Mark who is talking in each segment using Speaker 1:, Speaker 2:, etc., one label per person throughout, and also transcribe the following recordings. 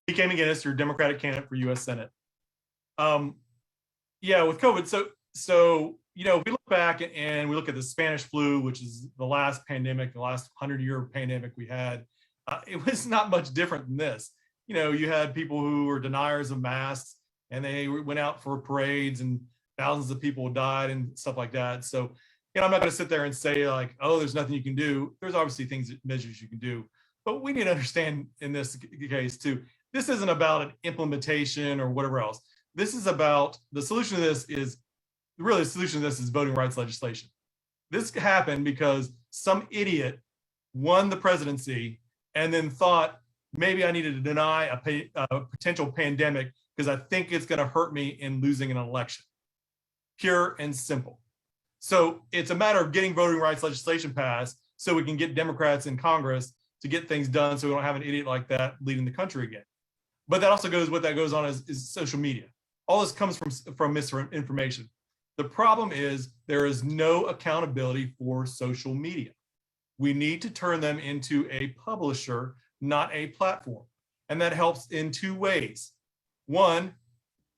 Speaker 1: BK Maginnis, your Democratic candidate for U.S. Senate. Yeah, with COVID, so we look back and we look at the Spanish flu, which is the last pandemic, the last 100-year pandemic we had. It was not much different than this. You had people who were deniers of masks, and they went out for parades, and thousands of people died and stuff like that. So, I'm not going to sit there and say like, oh, there's nothing you can do. There's obviously measures you can do, but we need to understand in this case too. This isn't about an implementation or whatever else. This is about the solution to this is voting rights legislation. This happened because some idiot won the presidency and then thought maybe I needed to deny a potential pandemic because I think it's going to hurt me in losing an election. Pure and simple. So it's a matter of getting voting rights legislation passed so we can get Democrats in Congress to get things done so we don't have an idiot like that leading the country again. But that also goes, what that goes on is social media. All this comes from misinformation. The problem is there is no accountability for social media. We need to turn them into a publisher, not a platform. And that helps in two ways. One,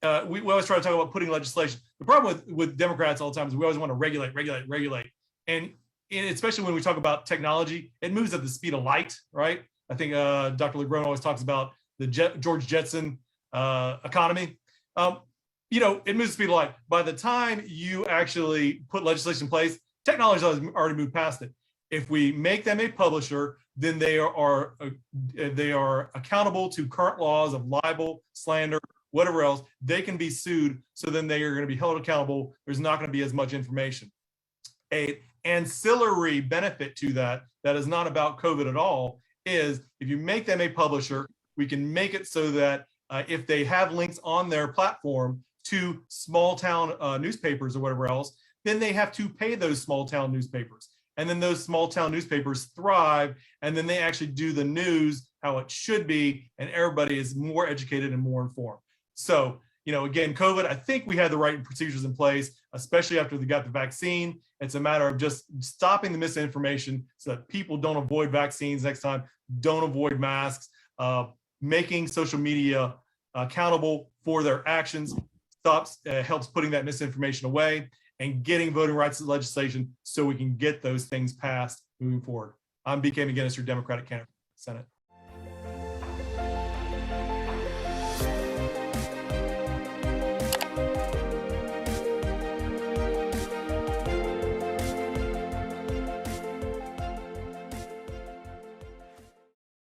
Speaker 1: we always try to talk about putting legislation. The problem with Democrats all the time is we always want to regulate. And especially when we talk about technology, it moves at the speed of light, right? I think Dr. LeGrone always talks about the George Jetson economy. It moves at the speed of light. By the time you actually put legislation in place, technology has already moved past it. If we make them a publisher, then they are accountable to current laws of libel, slander, whatever else. They can be sued, so then they are going to be held accountable. There's not going to be as much information. An ancillary benefit to that is not about COVID at all is if you make them a publisher, we can make it so that if they have links on their platform to small town newspapers or whatever else, then they have to pay those small town newspapers. And then those small town newspapers thrive, and then they actually do the news how it should be, and everybody is more educated and more informed. So, again, COVID, I think we had the right procedures in place, especially after they got the vaccine. It's a matter of just stopping the misinformation so that people don't avoid vaccines next time, don't avoid masks, making social media accountable for their actions, helps putting that misinformation away, and getting voting rights legislation so we can get those things passed moving forward. I'm BK Maginnis, your Democratic candidate for Senate.